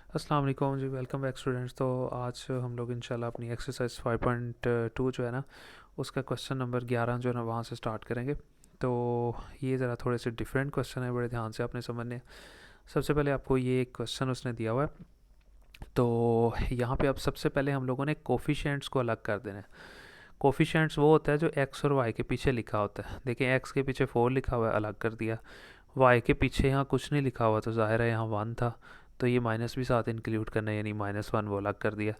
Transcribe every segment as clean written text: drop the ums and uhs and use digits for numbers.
अस्सलाम वालेकुम जी। Welcome back students. तो आज हम लोग इंशाल्लाह अपनी एक्सरसाइज 5.2 जो है ना, उसका क्वेश्चन नंबर 11 जो है ना वहाँ से स्टार्ट करेंगे। तो ये ज़रा थोड़े से डिफरेंट क्वेश्चन है, बड़े ध्यान से आपने समझने हैं। सबसे पहले आपको ये एक क्वेश्चन उसने दिया हुआ है। तो यहाँ पे अब सबसे पहले हम लोगों ने कोफिशिएंट्स को अलग कर देना है। कोफिशिएंट्स वो होता है जो एक्स और वाई के पीछे लिखा होता है। देखिए, एक्स के पीछे 4 लिखा हुआ है, अलग कर दिया। वाई के पीछे यहाँ कुछ नहीं लिखा हुआ, तो जाहिर है यहाँ 1 था, तो ये माइनस भी साथ इंक्लूड करना है, यानी -1 वो अलग कर दिया।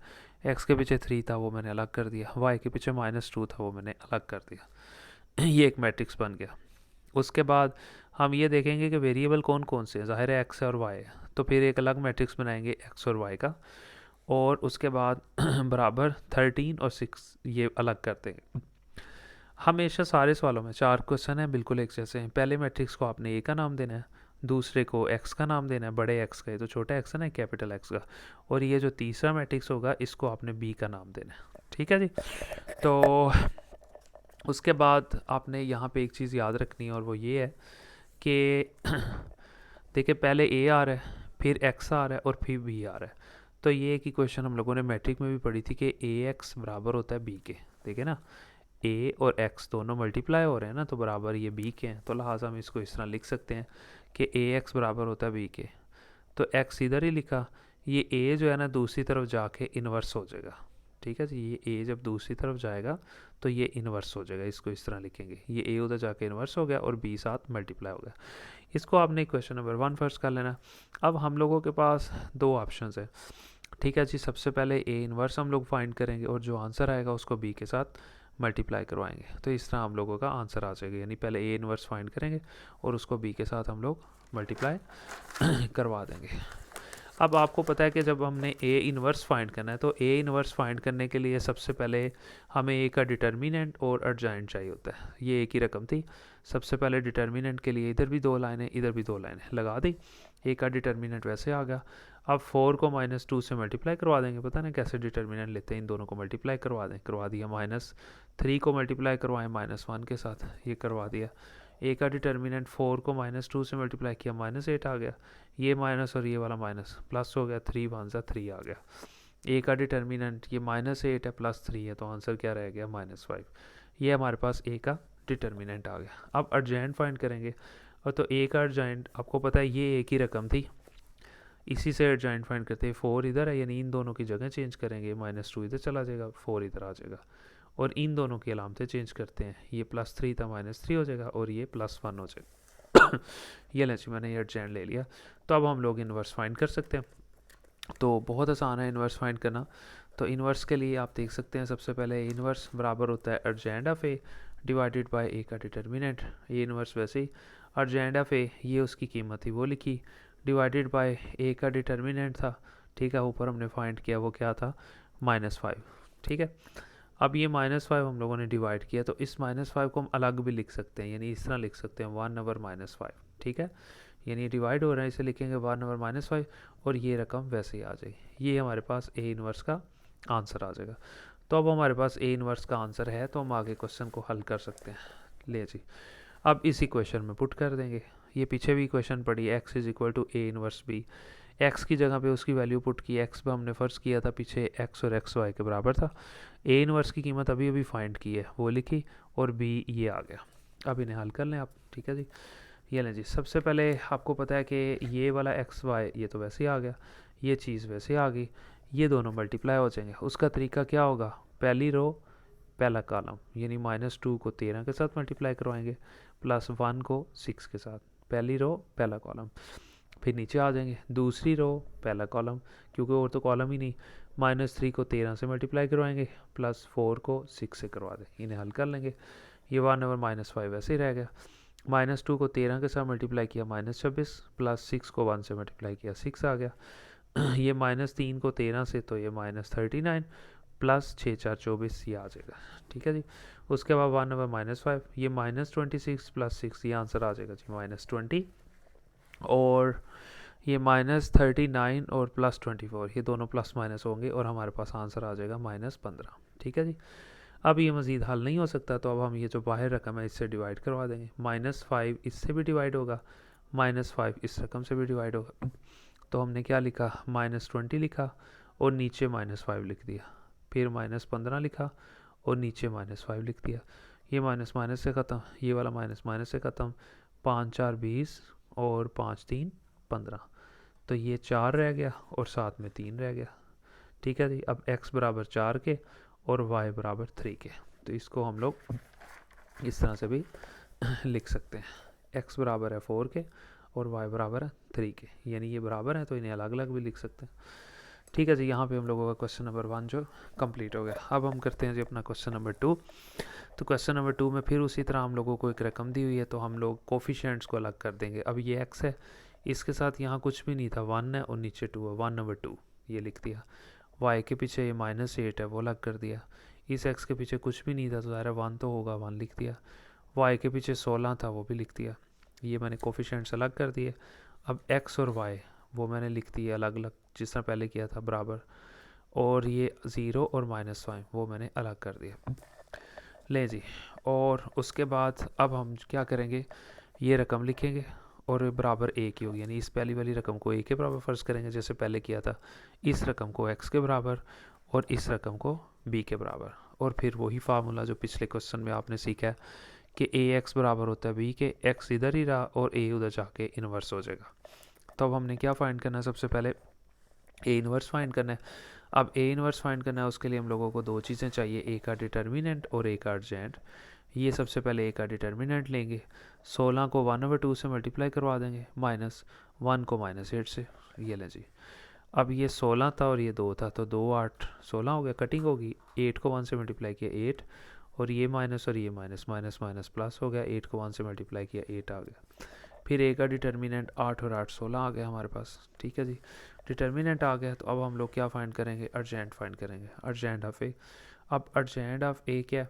एक्स के पीछे 3 था, वो मैंने अलग कर दिया। वाई के पीछे -2 था, वो मैंने अलग कर दिया। ये एक मैट्रिक्स बन गया। उसके बाद हम ये देखेंगे कि वेरिएबल कौन कौन से हैं। ज़ाहिर है एक्स और वाई है, तो फिर एक अलग मैट्रिक्स बनाएंगे एक्स और वाई का। और उसके बाद बराबर 13 और 6 ये अलग कर देंगे। हमेशा सारे सवालों में 4 क्वेश्चन हैं, बिल्कुल एक जैसे हैं। पहले मैट्रिक्स को आपने ए का नाम देना है, दूसरे को एक्स का नाम देना है, बड़े एक्स का, ये तो छोटा एक्स है ना, कैपिटल एक्स का। और ये जो तीसरा मैट्रिक्स होगा, इसको आपने बी का नाम देना है। ठीक है जी। तो उसके बाद आपने यहाँ पे एक चीज़ याद रखनी है, और वो ये है कि देखिए, पहले ए आ रहा है, फिर एक्स आ रहा है, और फिर बी आ रहा है। तो ये एक ही क्वेश्चन हम लोगों ने मैट्रिक में भी पढ़ी थी कि ए एक्स बराबर होता है बी के। देखिए ना, ए और एक्स दोनों मल्टीप्लाई हो रहे हैं ना, तो बराबर ये बी के हैं, तो लिहाजा हम इसको इस तरह लिख सकते हैं कि ए एक्स बराबर होता है बी के। तो एक्स इधर ही लिखा, ये ए जो है ना दूसरी तरफ जाके इन्वर्स हो जाएगा। ठीक है जी, ये ए जब दूसरी तरफ जाएगा तो ये इन्वर्स हो जाएगा, इसको इस तरह लिखेंगे। ये ए उधर जाके इन्वर्स हो गया और बी साथ मल्टीप्लाई हो गया। इसको आपने क्वेश्चन नंबर 1 फर्स्ट कर लेना। अब हम लोगों के पास दो ऑप्शन है। ठीक है जी, सबसे पहले ए इन्वर्स हम लोग फाइंड करेंगे, और जो आंसर आएगा उसको बी के साथ मल्टीप्लाई करवाएंगे। तो इस तरह हम लोगों का आंसर आ जाएगा, यानी पहले ए इन्वर्स फाइंड करेंगे और उसको बी के साथ हम लोग मल्टीप्लाई करवा देंगे। अब आपको पता है कि जब हमने ए इन्वर्स फाइंड करना है, तो ए इन्वर्स फाइंड करने के लिए सबसे पहले हमें ए का डिटर्मिनेंट और अर्जेंट चाहिए होता है। ये एक ही रकम थी। सबसे पहले डिटर्मिनेंट के लिए इधर भी 2 लाइनें, इधर भी 2 लाइनें लगा दी। ए का डिटर्मिनेंट वैसे आ गया। अब 4 को -2 से मल्टीप्लाई करवा देंगे। पता ना कैसे डिटर्मिनेंट लेते हैं, इन दोनों को मल्टीप्लाई करवा दिया। -3 को मल्टीप्लाई करवाएं -1 के साथ, ये करवा दिया। ए का डिटर्मिनेंट 4 को -2 से मल्टीप्लाई किया, -8 आ गया। ये माइनस और ये वाला माइनस प्लस हो गया, 3 वन सा 3 आ गया। ए का डिटर्मिनेंट ये -8 है, +3 है, तो आंसर क्या रह गया, -5। ये हमारे पास ए का डिटर्मिनेंट आ गया। अब अर्जेंट फाइंड करेंगे, और तो ए का अर्जेंट आपको पता है ये एक ही रकम थी, इसी से अर्जेंट फाइंड करते हैं। 4 इधर है, यानी इन दोनों की जगह चेंज करेंगे। -2 इधर चला जाएगा, 4 इधर आ जाएगा, और इन दोनों की अलामतें चेंज करते हैं। ये +3 था, -3 हो जाएगा, और ये +1 हो जाएगा। ये लें जी, मैंने ये अर्जेंट ले लिया। तो अब हम लोग इन्वर्स फाइंड कर सकते हैं। तो बहुत आसान है इन्वर्स फाइंड करना। तो इन्वर्स के लिए आप देख सकते हैं, सबसे पहले इन्वर्स बराबर होता है adjoint of A divided by A का डिटर्मिनेंट। ये इन्वर्स वैसे ही अर्जेंट ऑफ ए, ये उसकी कीमत थी, वो लिखी, डिवाइडेड बाय ए का डिटर्मिनेंट था। ठीक है, ऊपर हमने फाइंड किया, वो क्या था, -5। ठीक है, अब ये -5 हम लोगों ने डिवाइड किया, तो इस -5 को हम अलग भी लिख सकते हैं, यानी इस तरह लिख सकते हैं 1/-5। ठीक है, यानी डिवाइड हो रहा है, इसे लिखेंगे 1/-5, और ये रकम वैसे ही आ जाएगी। ये हमारे पास ए इन्वर्स का आंसर आ जाएगा। तो अब हमारे पास ए इन्वर्स का आंसर है, तो हम आगे क्वेश्चन को हल कर सकते हैं। ले जी, अब इसी क्वेश्चन में पुट कर देंगे। ये पीछे भी क्वेश्चन पढ़ी, x is equal to a inverse b. X की जगह पे उसकी वैल्यू पुट की। एक्स पे हमने फ़र्ज़ किया था पीछे एक्स और एक्स वाई के बराबर था। ए इन्वर्स की कीमत अभी अभी फाइंड की है, वो लिखी, और बी ये आ गया। अब इन्हें हल कर लें आप। ठीक है जी, ये लें जी। सबसे पहले आपको पता है कि ये वाला एक्स वाई ये तो वैसे ही आ गया, ये चीज़ वैसे ही आ गई, ये दोनों मल्टीप्लाई हो जाएंगे। उसका तरीका क्या होगा, पहली रो पहला कॉलम, यानी -2 को 13 के साथ मल्टीप्लाई करवाएंगे, +1 को 6 के साथ। पहली रो पहला कॉलम, फिर नीचे आ जाएंगे, दूसरी रो पहला कॉलम, क्योंकि और तो कॉलम ही नहीं। -3 को 13 से मल्टीप्लाई करवाएंगे, +4 को 6 से करवा दें। इन्हें हल कर लेंगे। ये 1/-5 वैसे ही रह गया। -2 को 13 के साथ मल्टीप्लाई किया, -26, +6 को 1 से मल्टीप्लाई किया, 6 आ गया। ये -3 को 13 से, तो ये -39, +6×4 = 24, ये आ जाएगा। ठीक है जी। उसके बाद 1/-5, ये -26 +6, ये आंसर आ जाएगा जी -20। और ये -39 और +24, ये दोनों प्लस माइनस होंगे, और हमारे पास आंसर आ जाएगा -15। ठीक है जी। अब ये मज़ीद हल नहीं हो सकता, तो अब हम ये जो बाहर रकम है इससे डिवाइड करवा देंगे। -5 इससे भी डिवाइड होगा, -5 इस रकम से भी डिवाइड होगा। तो हमने क्या लिखा, -20 लिखा और नीचे -5 लिख दिया, फिर -15 लिखा और नीचे -5 लिख दिया। ये माइनस माइनस से ख़त्म, ये वाला माइनस माइनस से ख़त्म, 5 4 20 और 5 3 15, तो ये 4 रह गया और साथ में 3 रह गया। ठीक है जी, अब x बराबर 4 के और y बराबर 3 के, तो इसको हम लोग इस तरह से भी लिख सकते हैं, x बराबर है 4 के और y बराबर है 3 के, यानी ये बराबर है तो इन्हें अलग अलग भी लिख सकते हैं। ठीक है जी, यहाँ पे हम लोगों का क्वेश्चन नंबर 1 जो कंप्लीट हो गया। अब हम करते हैं जी अपना क्वेश्चन नंबर 2। तो क्वेश्चन नंबर 2 में फिर उसी तरह हम लोगों को एक रकम दी हुई है, तो हम लोग कोफिशिएंट्स को अलग कर देंगे। अब ये x है, इसके साथ यहाँ कुछ भी नहीं था, 1 है और नीचे 2 है, 1/2 ये लिख दिया। y के पीछे ये -8 है, वो अलग कर दिया। इस x के पीछे कुछ भी नहीं था, तो ज़ाहिर 1 तो होगा, 1 लिख दिया। y के पीछे 16 था, वो भी लिख दिया। ये मैंने कोफिशिएंट्स अलग कर दिए। अब x और y वो मैंने लिख दिए अलग अलग, जिस तरह पहले किया था बराबर, और ये 0 और -5 वो मैंने अलग कर दिया। ले जी, और उसके बाद अब हम क्या करेंगे, ये रकम लिखेंगे और बराबर a की होगी, यानी इस पहली वाली रकम को a के बराबर फ़र्ज़ करेंगे जैसे पहले किया था, इस रकम को x के बराबर और इस रकम को b के बराबर, और फिर वही फार्मूला जो पिछले क्वेश्चन में आपने सीखा है कि ax बराबर होता है b के, x इधर ही रहा और a उधर जाके इन्वर्स हो जाएगा। तो अब हमने क्या फाइंड करना है, सबसे पहले a इन्वर्स फाइंड करना है। अब a इन्वर्स फाइंड करना है, उसके लिए हम लोगों को दो चीज़ें चाहिए, a का डिटर्मिनेंट और a का अर्जेंट। ये सबसे पहले a का डिटर्मिनेंट लेंगे, 16 को 1/2 से मल्टीप्लाई करवा देंगे, -1 को -8 से, ये लें जी। अब ये 16 था और ये 2 था, तो 2 8 16 हो गया, कटिंग होगी, 8 को 1 से मल्टीप्लाई किया 8, और ये माइनस और ये माइनस, माइनस माइनस प्लस हो गया, 8 को 1 से मल्टीप्लाई किया 8 आ गया। फिर a का डिटर्मिनेंट 8 और 8 16 आ गया हमारे पास। ठीक है जी, डिटर्मिनेंट आ गया, तो अब हम लोग क्या फाइंड करेंगे, अर्जेंट फाइंड करेंगे, अर्जेंट ऑफ a। अब अर्जेंट ऑफ a क्या है,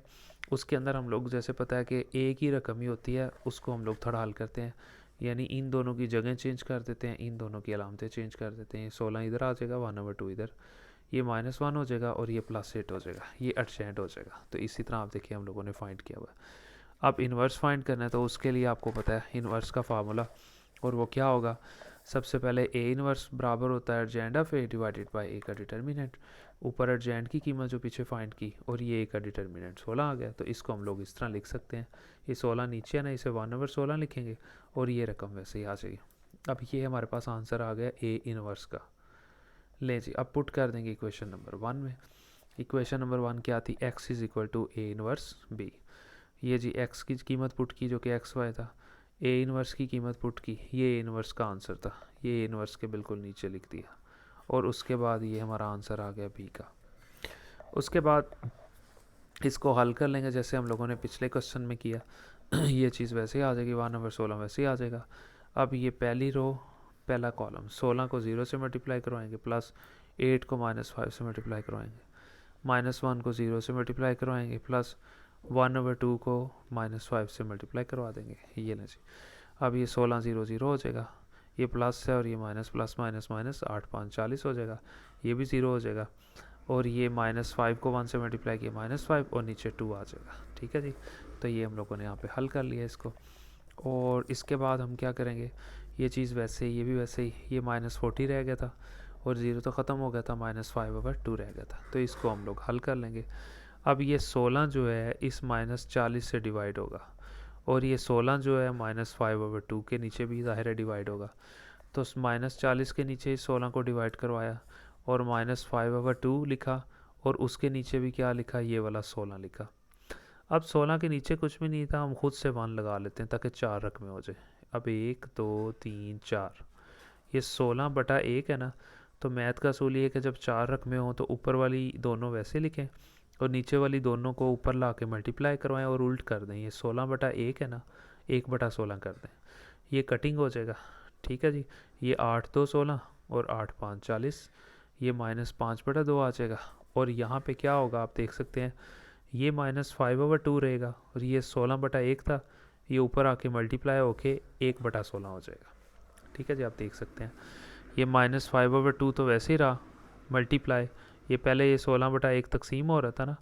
उसके अंदर हम लोग जैसे पता है कि a की रकम ही होती है, उसको हम लोग थोड़ा हल करते हैं, यानी इन दोनों की जगह चेंज कर देते हैं, इन दोनों की अलामतें चेंज कर देते हैं। 16 इधर आ जाएगा, 1/2 इधर, ये -1 हो जाएगा और ये +8 हो जाएगा, ये अर्जेंट हो जाएगा। तो इसी तरह आप देखिए हम लोगों ने फाइंड किया हुआ है। अब इन्वर्स फाइंड करना है, तो उसके लिए आपको पता है इन्वर्स का फार्मूला, और वो क्या होगा, सबसे पहले a इन्वर्स बराबर होता है adjoint of a divided by a का डिटर्मिनेंट। ऊपर अर्जेंट की कीमत जो पीछे फाइंड की, और ये a का डिटर्मिनेंट 16 आ गया, तो इसको हम लोग इस तरह लिख सकते हैं, ये 16 नीचे है ना, इसे 1/16 लिखेंगे और ये रकम वैसे ही आ जाएगी। अब ये हमारे पास आंसर आ गया a इन्वर्स का। ले जी, अब पुट कर देंगे इक्वेशन नंबर 1 में। इक्वेशन नंबर 1 क्या थी, x is equal to a inverse b। ये जी x की कीमत पुट की जो कि xy था, a इन्वर्स की कीमत पुट की, ये a इन्वर्स का आंसर था, ये a इन्वर्स के बिल्कुल नीचे लिख दिया, और उसके बाद ये हमारा आंसर आ गया b का। उसके बाद इसको हल कर लेंगे जैसे हम लोगों ने पिछले क्वेश्चन में किया, ये चीज़ वैसे ही आ जाएगी, 1/16 वैसे ही आ जाएगा। अब ये पहली रो पहला कॉलम, 16 को 0 से मल्टीप्लाई करवाएंगे, प्लस 8 को -5 से मल्टीप्लाई करवाएंगे, -1 को 0 से मल्टीप्लाई करवाएंगे, प्लस 1/2 को -5 से मल्टीप्लाई करवा देंगे, ये लें जी। अब ये 16 0 0 हो जाएगा, ये प्लस है और ये माइनस, प्लस माइनस माइनस, 8 5 40 हो जाएगा, ये भी 0 हो जाएगा, और ये -5 को 1 से मल्टीप्लाई किया -5 और नीचे 2 आ जाएगा। ठीक है जी, तो ये हम लोगों ने यहाँ पे हल कर लिया इसको। और इसके बाद हम क्या करेंगे, ये चीज़ वैसे ही, ये भी वैसे ही, ये -40 रह गया था और 0 तो ख़त्म हो गया था, -5/2 रह गया था, तो इसको हम लोग हल कर लेंगे। अब ये 16 जो है इस -40 से डिवाइड होगा, और ये 16 जो है -5/2 के नीचे भी ज़ाहिर है डिवाइड होगा, तो -40 के नीचे इस 16 को डिवाइड करवाया और -5/2 लिखा, और उसके नीचे भी क्या लिखा, ये वाला 16 लिखा। अब 16 के नीचे कुछ भी नहीं था, हम खुद से 1 लगा लेते हैं ताकि 4 रकमें हो जाए। अब 1 2 3 4, ये 16/1 है ना, तो मैथ का असूल ये है कि जब 4 रकमें हों तो ऊपर वाली दोनों वैसे लिखें और नीचे वाली दोनों को ऊपर ला के मल्टीप्लाई करवाएं और उल्ट कर दें। ये 16/1 है ना, 1/16 कर दें, ये कटिंग हो जाएगा। ठीक है जी, ये 8 2 16 और 8 5 40, ये -5/2 आ जाएगा, और यहाँ पे क्या होगा आप देख सकते हैं, ये -5/2 रहेगा, और ये 16/1 था, ये ऊपर आके मल्टीप्लाई होके 1/16 हो जाएगा। ठीक है जी, आप देख सकते हैं ये -5/2 तो वैसे ही रहा, मल्टीप्लाई, ये पहले ये 16/1 तकसीम हो रहा था ना,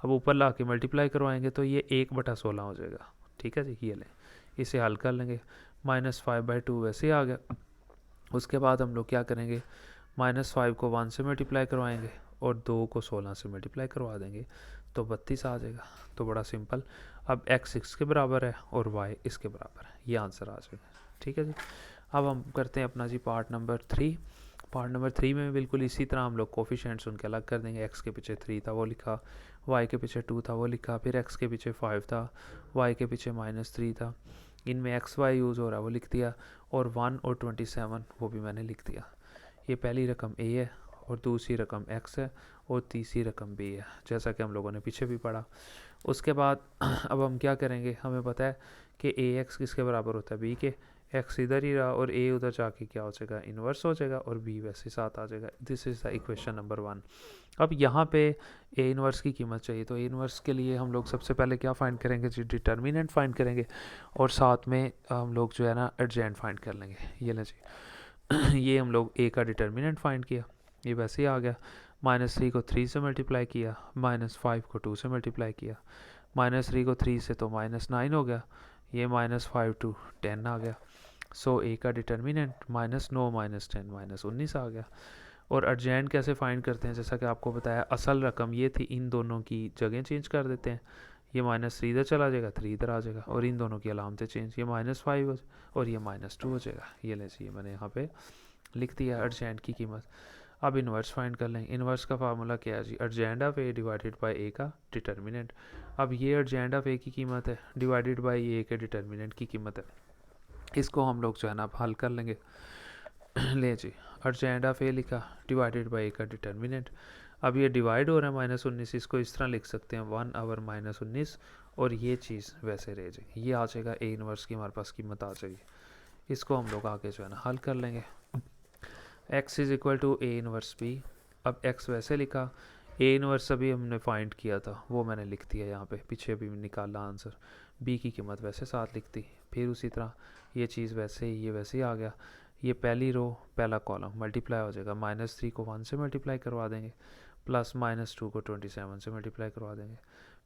अब ऊपर ला के मल्टीप्लाई करवाएंगे तो ये 1/16 हो जाएगा। ठीक है जी, ये लें, इसे हल कर लेंगे, -5/2 वैसे ही आ गया, उसके बाद हम लोग क्या करेंगे, -5 को 1 से मल्टीप्लाई करवाएंगे और 2 को 16 से मल्टीप्लाई करवा देंगे तो 32 आ जाएगा। तो बड़ा सिंपल। अब x इसके बराबर है और y इसके बराबर है, ये आंसर आ जाएगा। ठीक है जी। अब हम करते हैं अपना जी पार्ट नंबर 3। पार्ट नंबर 3 में बिल्कुल इसी तरह हम लोग कोफिशिएंट्स उनके अलग कर देंगे। x के पीछे 3 था वो लिखा, y के पीछे 2 था वो लिखा, फिर x के पीछे 5 था, y के पीछे -3 था, इनमें एक्स वाई यूज़ हो रहा है वो लिख दिया, और 1 और 27 वो भी मैंने लिख दिया। ये पहली रकम ए है और दूसरी रकम एक्स है और तीसरी रकम बी है, जैसा कि हम लोगों ने पीछे भी पढ़ा। उसके बाद अब हम क्या करेंगे, हमें पता है कि ए एक्स किसके बराबर होता है बी के, एक्स इधर ही रहा और ए उधर जाके क्या हो जाएगा, इन्वर्स हो जाएगा और बी वैसे साथ आ जाएगा। This is the equation number 1। अब यहाँ पे ए इन्वर्स की कीमत चाहिए, तो ए इन्वर्स के लिए हम लोग सबसे पहले क्या फाइंड करेंगे जी, डिटर्मिनेंट फाइंड करेंगे और साथ में हम लोग जो है ना एडजेंट फाइंड कर लेंगे। ये लें जी ये हम लोग ए का डिटर्मिनेंट फाइंड किया, ये वैसे ही आ गया। -3 को 3 से मल्टीप्लाई किया, -5 को 2 से मल्टीप्लाई किया, -3 को 3 से तो -9 हो गया, ये -5 to 10 आ गया। सो ए का डिटर्मिनेंट -9 -10 -19 आ गया। और अर्जेंट कैसे फाइंड करते हैं, जैसा कि आपको बताया असल रकम ये थी, इन दोनों की जगह चेंज कर देते हैं, ये -3 इधर चला जाएगा, 3 इधर आ जाएगा, और इन दोनों की अलामतें चेंज, ये -5 और ये -2 हो जाएगा। ये ले चाहिए मैंने यहाँ पे लिख दिया अर्जेंट की कीमत। अब इन्वर्स फाइंड कर लें। इन्वर्स का फार्मूला क्या है जी, adjoint of A divided by A का डिटर्मिनेंट। अब ये अर्जेंट ऑफ ए की कीमत है डिवाइडेड बाय ए के डिटर्मिनेंट की कीमत है, इसको हम लोग जो है ना अब हल कर लेंगे। ले जी, अर्जेंट ऑफ ए लिखा डिवाइडेड बाई ए का डिटर्मिनेंट। अब ये डिवाइड हो रहा है -19, इसको इस तरह लिख सकते हैं 1 आवर -19, और ये चीज़ वैसे रह जाएगी, ये आ जाएगा ए इन्वर्स की हमारे पास कीमत आ जाएगी। इसको हम लोग आगे जो है ना हल कर लेंगे। x is equal to a inverse b. अब x वैसे लिखा, ए इन्वर्स अभी हमने फाइंड किया था वो मैंने लिख दिया यहाँ पे, पीछे भी निकाला आंसर, b की कीमत वैसे साथ लिख दी। फिर उसी तरह ये चीज़ वैसे ही, ये वैसे ही आ गया, ये पहली रो पहला कॉलम मल्टीप्लाई हो जाएगा, -3 को 1 से मल्टीप्लाई करवा देंगे, प्लस -2 को 27 से मल्टीप्लाई करवा देंगे,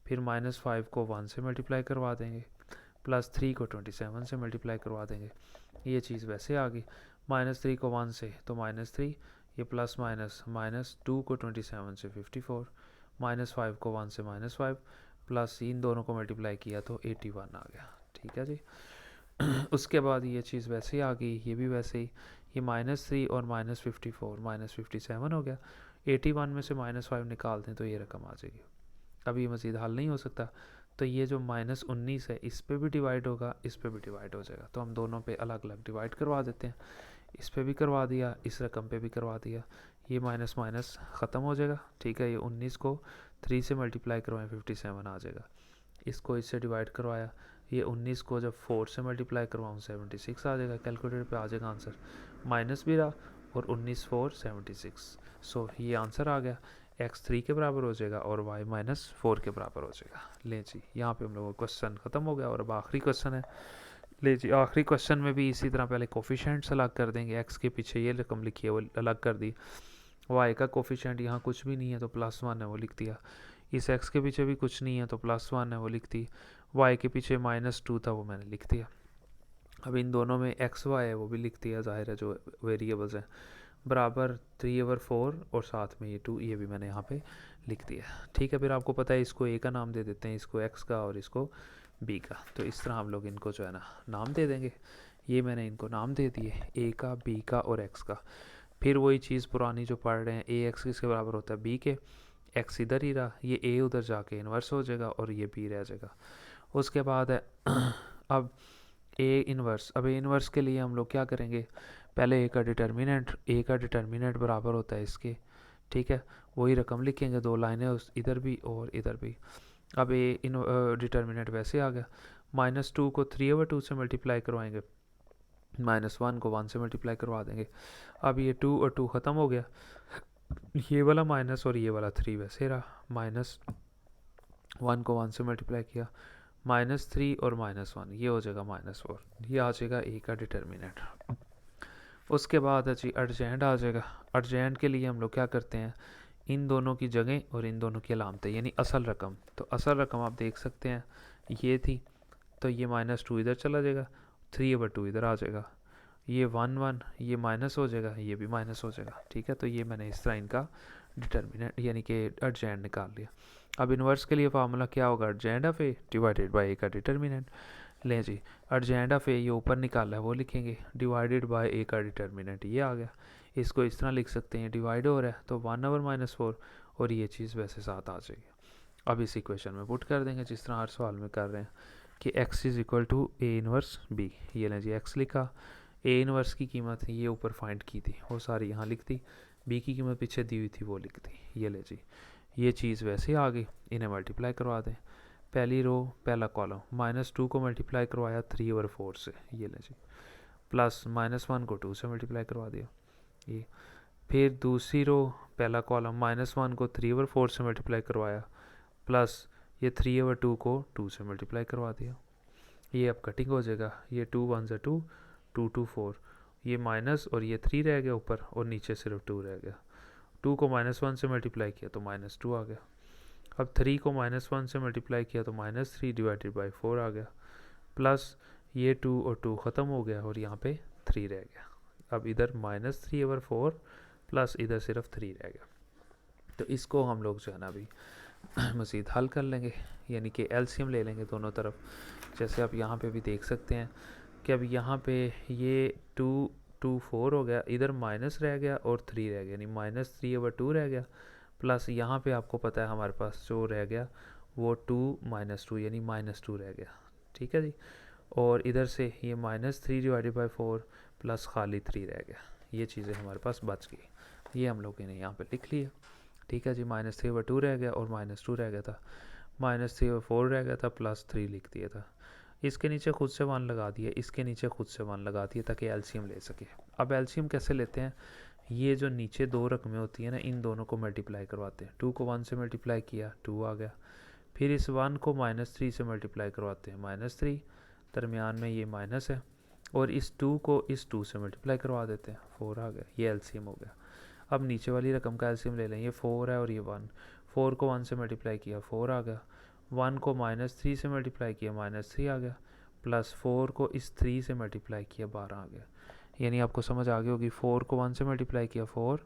फिर -5 को 1 से मल्टीप्लाई करवा देंगे, +3 को 27 से मल्टीप्लाई करवा देंगे। ये चीज़ वैसे आ गई, -3 को 1 से तो -3, ये प्लस माइनस -2 को 27 से 54, -5 को 1 से -5, प्लस इन दोनों को मल्टीप्लाई किया तो 81 आ गया। ठीक है जी। उसके बाद ये चीज़ वैसे ही आ गई, ये भी वैसे ही, ये -3 और -54 -57 हो गया, 81 में से -5 निकाल दें तो ये रकम आ जाएगी। अब ये मज़ीद हल नहीं हो सकता, तो ये जो -19 है इस पे भी डिवाइड होगा, इस पे भी डिवाइड हो जाएगा, तो हम दोनों पे अलग अलग डिवाइड करवा देते हैं। इस पे भी करवा दिया, इस रकम पे भी करवा दिया, ये माइनस माइनस ख़त्म हो जाएगा। ठीक है, ये 19 को 3 से मल्टीप्लाई करवाएं 57 आ जाएगा। इसको इससे डिवाइड करवाया, ये 19 को जब 4 से मल्टीप्लाई करवाऊँ 76 आ जाएगा। कैलकुलेटर पे आ जाएगा आंसर, माइनस भी रहा और 19 4 76। सो ये आंसर आ गया, x 3 के बराबर हो जाएगा और y -4 के बराबर हो जाएगा। ले जी, यहाँ पे हम लोगों का क्वेश्चन ख़त्म हो गया। और अब आखिरी क्वेश्चन है। ले जी, आखिरी क्वेश्चन में भी इसी तरह पहले कोफिशेंट्स अलग कर देंगे, x के पीछे ये रकम लिखी है वो अलग कर दी, y का कोफिशेंट यहाँ कुछ भी नहीं है तो +1 है वो लिख दिया, इस x के पीछे भी कुछ नहीं है तो +1 है वो लिख दी, y के पीछे -2 था वो मैंने लिख दिया। अब इन दोनों में x y है वो भी लिख दिया, जाहिर है जो वेरिएबल्स हैं, बराबर 3/4 और साथ में ये 2, ये भी मैंने यहाँ पे लिख दिया। ठीक है, फिर आपको पता है इसको a का नाम दे देते हैं, इसको x का और इसको b का, तो इस तरह हम लोग इनको जो है ना नाम दे देंगे। ये मैंने इनको नाम दे दिए, a का, b का और x का। फिर वही चीज़ पुरानी जो पढ़ रहे हैं, ए एक्स किसके बराबर होता है बी के, एक्स इधर ही रहा, ये ए उधर जाके इन्वर्स हो जाएगा और ये बी रह जाएगा। उसके बाद है अब ए इन्वर्स। अब ए इन्वर्स के लिए हम लोग क्या करेंगे, पहले ए का डिटर्मिनेंट बराबर होता है इसके, ठीक है, वही रकम लिखेंगे, 2 लाइनें उस इधर भी और इधर भी। अब ए डिटर्मिनेंट वैसे आ गया, -2 को 3/2 से मल्टीप्लाई करवाएंगे, -1 को 1 से मल्टीप्लाई करवा देंगे। अब ये 2 और 2 ख़त्म हो गया, ये वाला माइनस और ये वाला 3 वैसे रहा, -1 को 1 से मल्टीप्लाई किया, -3 और -1 ये हो जाएगा -4, ये आ जाएगा ए का डिटर्मिनेंट। उसके बाद जी अर्जेंट आ जाएगा। अर्जेंट के लिए हम लोग क्या करते हैं, इन दोनों की जगह और इन दोनों की अलामतें, यानी असल रकम, तो असल रकम आप देख सकते हैं ये थी, तो ये -2 इधर चला जाएगा, 3/2 इधर आ जाएगा, ये 1 1 ये माइनस हो जाएगा, ये भी माइनस हो जाएगा, ठीक है। तो ये मैंने इस तरह इनका डिटर्मिनेंट यानी कि अर्जेंट निकाल लिया। अब इन्वर्स के लिए फार्मूला क्या होगा, adjoint of A divided by A का डिटर्मिनेंट। लें जी, अर्जेंट ऑफ ए ये ऊपर निकाला है वो लिखेंगे, डिवाइडेड बाय ए का डिटर्मिनेंट ये आ गया। इसको इस तरह लिख सकते हैं, डिवाइड हो रहा है तो 1/-4 और ये चीज़ वैसे साथ आ जाएगी। अब इस इक्वेशन में पुट कर देंगे जिस तरह हर सवाल में कर रहे हैं कि x is equal to a inverse b. ये लें जी x लिखा, ए इनवर्स की कीमत ये ऊपर फाइंड की थी वो सारी यहाँ लिख दी, बी की कीमत पीछे दी हुई थी वो लिख दी। ये ले जी, ये चीज़ वैसे आ गई, इन्हें मल्टीप्लाई करवा दें। पहली रो पहला कॉलम -2 को मल्टीप्लाई करवाया 3/4 से, ये ले जी, प्लस -1 को 2 से मल्टीप्लाई करवा दिया ये। फिर दूसरी रो पहला कॉलम -1 को 3/4 से मल्टीप्लाई करवाया, प्लस ये 3/2 को 2 से मल्टीप्लाई करवा दिया। ये अब कटिंग हो जाएगा, ये 2 1 से 2, 2 2 4, ये माइनस और ये 3 रह गया ऊपर और नीचे सिर्फ 2 रह गया। 2 को -1 से मल्टीप्लाई किया तो -2 आ गया। अब 3 को -1 से मल्टीप्लाई किया तो -3 डिवाइडेड बाई 4 आ गया, प्लस ये 2 और 2 ख़त्म हो गया और यहाँ पे 3 रह गया। अब इधर -3/4 प्लस इधर सिर्फ 3 रह गया। तो इसको हम लोग जो है ना अभी मज़ीद हल कर लेंगे, यानी कि एलसीएम ले लेंगे दोनों तरफ। जैसे आप यहाँ पे भी देख सकते हैं कि अब यहाँ पे ये 2 2 4 हो गया, इधर माइनस रह गया और 3 रह गया, यानी -3/2 रह गया, प्लस यहाँ पे आपको पता है हमारे पास जो रह गया वो 2 -2 यानी -2 रह गया, ठीक है जी। और इधर से ये -3 डिवाइडेड बाई 4 प्लस खाली 3 रह गया, ये चीज़ें हमारे पास बच गई। ये हम लोग ने यहाँ पे लिख लिया, ठीक है जी। -3/2 रह गया और -2 रह गया था, -3/4 रह गया था, प्लस 3 लिख दिया था। इसके नीचे खुद से 1 लगा दिया, इसके नीचे खुद से 1 लगा दिया ताकि एलसीएम ले सके। अब एलसीएम कैसे लेते हैं, ये जो नीचे दो रकमें होती हैं ना इन दोनों को मल्टीप्लाई करवाते हैं। 2 को 1 से मल्टीप्लाई किया 2 आ गया, फिर इस 1 को -3 से मल्टीप्लाई करवाते हैं -3, दरमियान में ये माइनस है, और इस 2 को इस 2 से मल्टीप्लाई करवा देते हैं 4 आ गया, ये एलसीएम हो गया। अब नीचे वाली रकम का एलसीएम ले लें, ये 4 है और ये 1, 4 को 1 से मल्टीप्लाई किया 4 आ गया, 1 को -3 से मल्टीप्लाई किया -3 आ गया, प्लस 4 को इस 3 से मल्टीप्लाई किया 12 आ गया। यानी आपको समझ आ गई होगी, 4 को 1 से मल्टीप्लाई किया 4,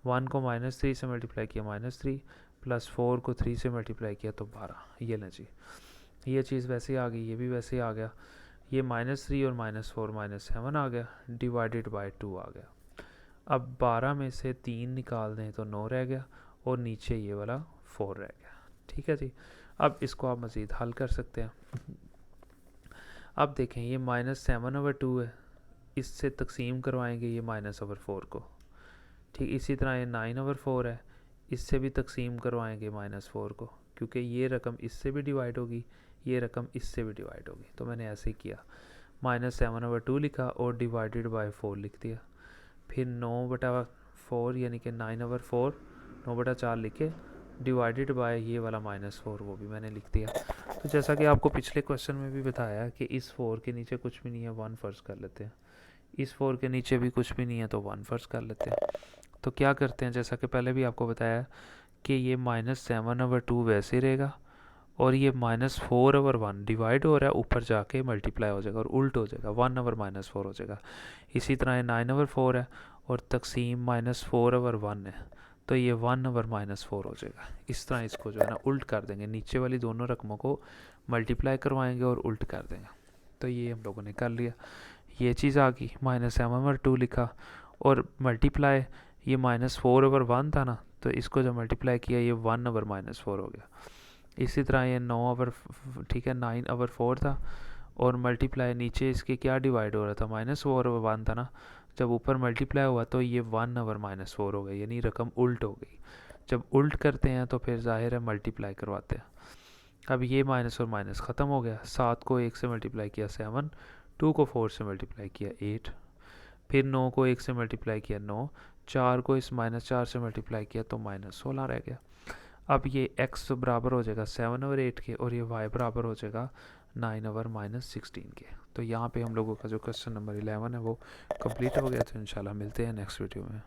1 को -3 से मल्टीप्लाई किया -3, प्लस 4 को 3 से मल्टीप्लाई किया तो 12। ये लें जी, ये चीज़ वैसे आ गई, ये भी वैसे आ गया। ये -3 और -4 -7 आ गया, डिवाइडेड बाय 2 आ गया। अब 12 में से 3 निकाल दें तो 9 रह गया और नीचे ये वाला 4 रह गया, ठीक है जी। अब इसको आप मज़ीद हल कर सकते हैं। अब देखें ये -7/2 है, इससे तकसीम करवाएंगे ये -4 को, ठीक। इसी तरह ये 9/4 है, इससे भी तकसीम करवाएंगे -4 को, क्योंकि ये रकम इससे भी डिवाइड होगी, ये रकम इससे भी डिवाइड होगी। तो मैंने ऐसे ही किया, -7/2 लिखा और डिवाइडेड बाय 4 लिख दिया। फिर 9/4 यानी कि 9/4 9/4 लिखे, डिवाइडेड बाय ये वाला -4 वो भी मैंने लिख दिया। तो जैसा कि आपको पिछले क्वेश्चन में भी बताया कि इस 4 के नीचे कुछ भी नहीं है, 1 फ़र्ज़ कर लेते हैं। इस 4 के नीचे भी कुछ भी नहीं है तो 1 फ़र्ज़ कर लेते हैं। तो क्या करते हैं, जैसा कि पहले भी आपको बताया कि ये -7/2 वैसे रहेगा और ये -4/1 डिवाइड हो रहा है, ऊपर जाके मल्टीप्लाई हो जाएगा और उल्ट हो जाएगा, 1/-4 हो जाएगा। इसी तरह ये 9/4 है और तकसीम -4/1 है, तो ये 1/-4 हो जाएगा। इस तरह इसको जो है ना उल्ट कर देंगे, नीचे वाली दोनों रकमों को मल्टीप्लाई करवाएंगे और उल्ट कर देंगे। तो ये हम लोगों ने कर लिया, ये चीज़ आ गई, -7/2 लिखा और मल्टीप्लाई ये -4/1 था ना, तो इसको जब मल्टीप्लाई किया ये 1/-4 हो गया। इसी तरह ये 9 ठीक है 9/4 था और मल्टीप्लाई नीचे इसके क्या डिवाइड हो रहा था, -4/1 था ना, जब ऊपर मल्टीप्लाई हुआ तो ये 1/-4 हो गया, यानी रकम उल्ट हो गई। जब उल्ट करते हैं तो फिर जाहिर है मल्टीप्लाई करवाते हैं। अब ये माइनस और माइनस ख़त्म हो गया, 7 को 1 से मल्टीप्लाई किया 7, 2 को 4 से मल्टीप्लाई किया 8, फिर 9 को 1 से मल्टीप्लाई किया 9, 4 को इस -4 से मल्टीप्लाई किया तो -16 रह गया। अब ये x बराबर हो जाएगा 7/8 के और ये y बराबर हो जाएगा 9/-16 के। तो यहाँ पे हम लोगों का जो क्वेश्चन नंबर 11 है वो कंप्लीट हो गया। तो इंशाल्लाह मिलते हैं नेक्स्ट वीडियो में।